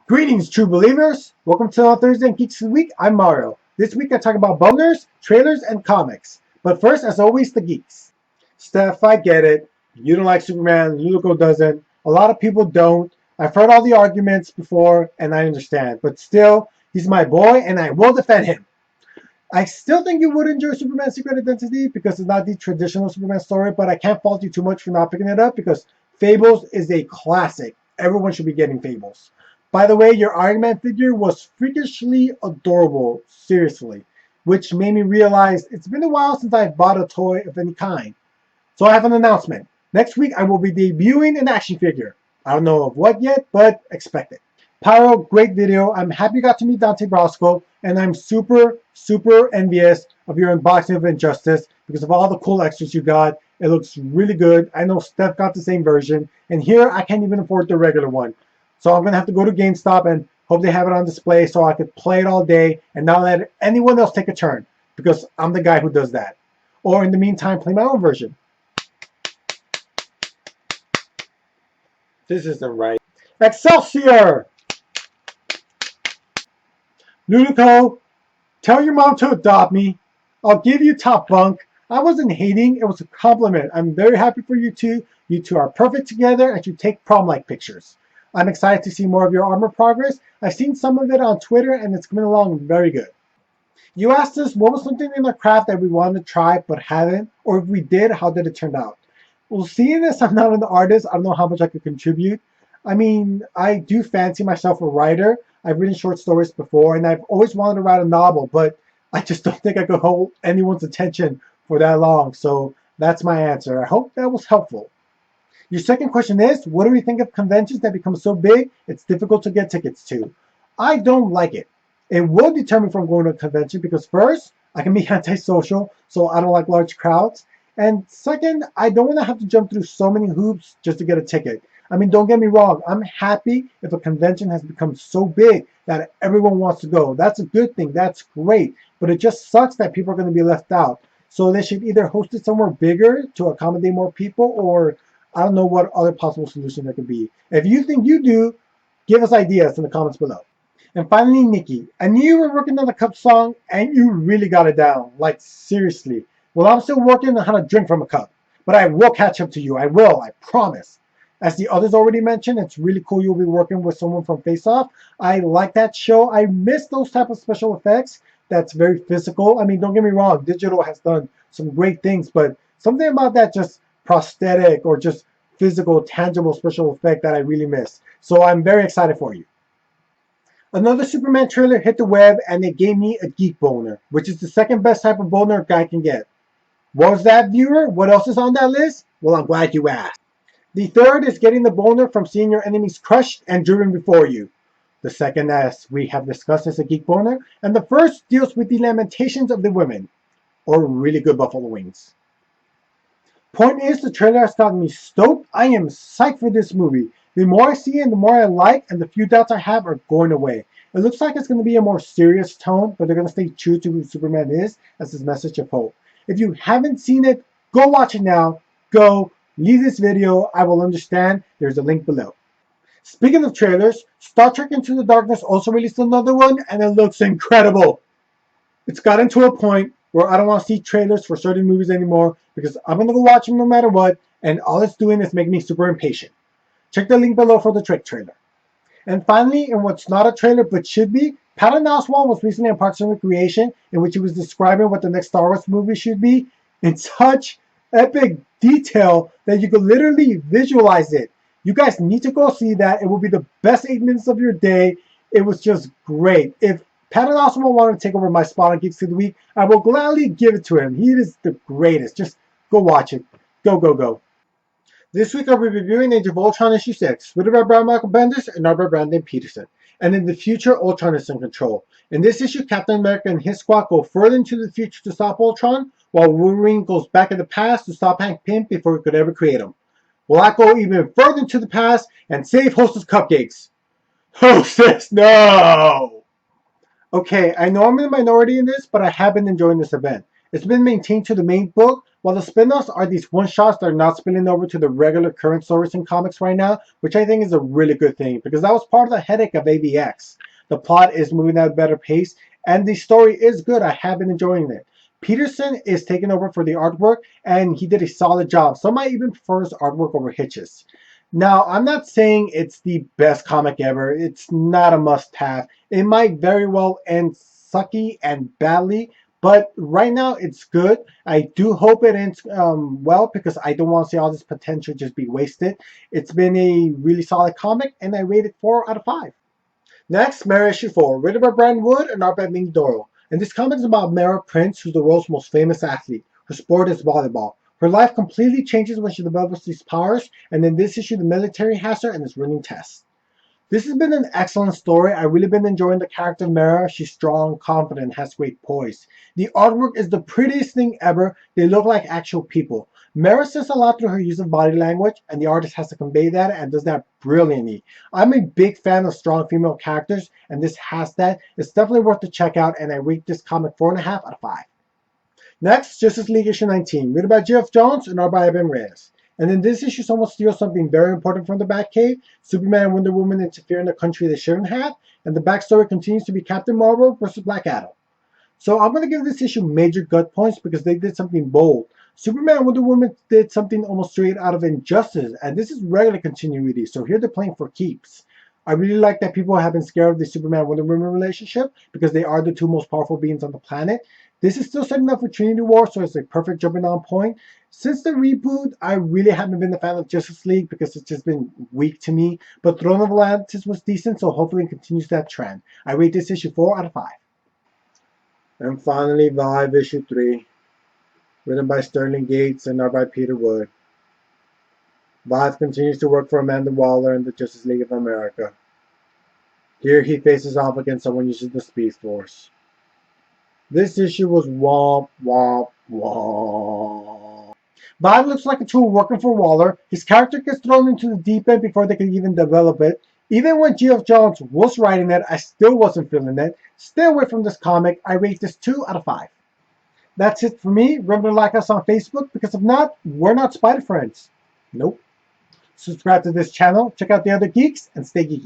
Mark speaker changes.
Speaker 1: Greetings, true believers! Welcome to our Thursday Geeks of the Week. I'm Mario. This week I talk about boners, trailers, and comics. But first, as always, the geeks. Steph, I get it. You don't like Superman. Luco doesn't. A lot of people don't. I've heard all the arguments before, and I understand. But still, he's my boy, and I will defend him. I still think you would enjoy Superman's Secret Identity because it's not the traditional Superman story, but I can't fault you too much for not picking it up because Fables is a classic. Everyone should be getting Fables. By the way, your Iron Man figure was freakishly adorable, seriously, which made me realize it's been a while since I've bought a toy of any kind. So I have an announcement. Next week I will be debuting an action figure. I don't know of what yet, but expect it. Pyro, great video. I'm happy you got to meet Dante Brasco, and I'm super envious of your unboxing of Injustice because of all the cool extras you got. It looks really good. I know Steph got the same version, and here I can't even afford the regular one. So I'm going to have to go to GameStop and hope they have it on display so I could play it all day and not let anyone else take a turn because I'm the guy who does that. Or in the meantime, play my own version. This isn't right. Excelsior! Ludico, tell your mom to adopt me. I'll give you top bunk. I wasn't hating, it was a compliment. I'm very happy for you two. You two are perfect together and you take prom-like pictures. I'm excited to see more of your armor progress. I've seen some of it on Twitter and it's coming along very good. You asked us what was something in our craft that we wanted to try but haven't, or if we did, how did it turn out? Well, seeing this, I'm not an artist. I don't know how much I could contribute. I mean, I do fancy myself a writer. I've written short stories before, and I've always wanted to write a novel, but I just don't think I could hold anyone's attention for that long. So that's my answer. I hope that was helpful. Your second question is, what do we think of conventions that become so big it's difficult to get tickets to? I don't like it. It will deter me from going to a convention because first, I can be antisocial, so I don't like large crowds. And second, I don't want to have to jump through so many hoops just to get a ticket. I mean, don't get me wrong. I'm happy if a convention has become so big that everyone wants to go. That's a good thing. That's great. But it just sucks that people are going to be left out. So they should either host it somewhere bigger to accommodate more people, or I don't know what other possible solution there could be. If you think you do, give us ideas in the comments below. And finally, Nikki, I knew you were working on the cup song and you really got it down. Like, seriously. Well, I'm still working on how to drink from a cup. But I will catch up to you. I will. I promise. As the others already mentioned, it's really cool you'll be working with someone from Face Off. I like that show. I miss those type of special effects. That's very physical. I mean, don't get me wrong. Digital has done some great things, but something about that just prosthetic or just physical, tangible special effect that I really miss. So I'm very excited for you. Another Superman trailer hit the web and it gave me a geek boner, which is the second best type of boner a guy can get. What was that, viewer? What else is on that list? Well, I'm glad you asked. The third is getting the boner from seeing your enemies crushed and driven before you. The second, as we have discussed, is a geek boner. And the first deals with the lamentations of the women, or really good buffalo wings. Point is, the trailer has gotten me stoked. I am psyched for this movie. The more I see and the more I like, and the few doubts I have are going away. It looks like it's going to be a more serious tone, but they're going to stay true to who Superman is as his message of hope. If you haven't seen it, go watch it now. Go. Leave this video. I will understand. There's a link below. Speaking of trailers, Star Trek Into the Darkness also released another one, and it looks incredible. It's gotten to a point where I don't want to see trailers for certain movies anymore because I'm going to go watch them no matter what, and all it's doing is making me super impatient. Check the link below for the Trek trailer. And finally, in what's not a trailer but should be, Patton Oswalt was recently in Parks and Recreation, in which he was describing what the next Star Wars movie should be in such epic detail that you could literally visualize it. You guys need to go see that. It will be the best 8 minutes of your day. It was just great. If Patton Oswalt wanted to take over my spot on Geeks of the Week, I will gladly give it to him. He is the greatest. Just go watch it. Go, go, go. This week I'll be reviewing Age of Ultron issue 6, written by Brian Michael Bendis and art by Brandon Peterson. And in the future, Ultron is in control. In this issue, Captain America and his squad go further into the future to stop Ultron, while Wolverine goes back in the past to stop Hank Pym before he could ever create him. Will I go even further into the past and save Hostess Cupcakes? Hostess, no! Okay, I know I'm in the minority in this, but I have been enjoying this event. It's been maintained to the main book, While the spin-offs are these one-shots that are not spilling over to the regular current stories in comics right now, which I think is a really good thing, because that was part of the headache of AVX. The plot is moving at a better pace, and the story is good. I have been enjoying it. Peterson is taking over for the artwork, and he did a solid job. Some might even prefer his artwork over Hitch's. Now, I'm not saying it's the best comic ever. It's not a must-have. It might very well end sucky and badly, but right now it's good. I do hope it ends well, because I don't want to see all this potential just be wasted. It's been a really solid comic, and I rate it 4 out of 5. Next, Mara issue 4, written by Brian Wood and art by Ming Doro. And this comic is about Mara Prince, who's the world's most famous athlete. Her sport is volleyball. Her life completely changes when she develops these powers, and in this issue the military has her and is running tests. This has been an excellent story. I've really been enjoying the character of Mara. She's strong, confident, has great poise. The artwork is the prettiest thing ever. They look like actual people. Mara says a lot through her use of body language, and the artist has to convey that and does that brilliantly. I'm a big fan of strong female characters, and this has that. It's definitely worth the check out, and I rate this comic 4.5 out of 5. Next, Justice League issue 19, written by Geoff Johns and art by Evan Reyes. And in this issue, someone steals something very important from the Batcave. Superman and Wonder Woman interfere in a country they shouldn't have, and the backstory continues to be Captain Marvel versus Black Adam. So I'm going to give this issue major gut points because they did something bold. Superman and Wonder Woman did something almost straight out of Injustice, and this is regular continuity, so here they're playing for keeps. I really like that people have been scared of the Superman-Wonder Woman relationship because they are the two most powerful beings on the planet. This is still setting up for Trinity War, so it's a perfect jumping on point. Since the reboot, I really haven't been a fan of Justice League because it's just been weak to me, but Throne of Atlantis was decent, so hopefully it continues that trend. I rate this issue 4 out of 5. And finally, Vive issue 3, written by Sterling Gates and art by Peter Wood. Vive continues to work for Amanda Waller in the Justice League of America. Here he faces off against someone using the Speed Force. This issue was womp, womp, womp. Vive looks like a tool working for Waller. His character gets thrown into the deep end before they can even develop it. Even when Geoff Johns was writing it, I still wasn't feeling it. Stay away from this comic. I rate this 2 out of 5. That's it for me. Remember to like us on Facebook, because if not, we're not Spider Friends. Nope. Subscribe to this channel, check out the other geeks, and stay geeky.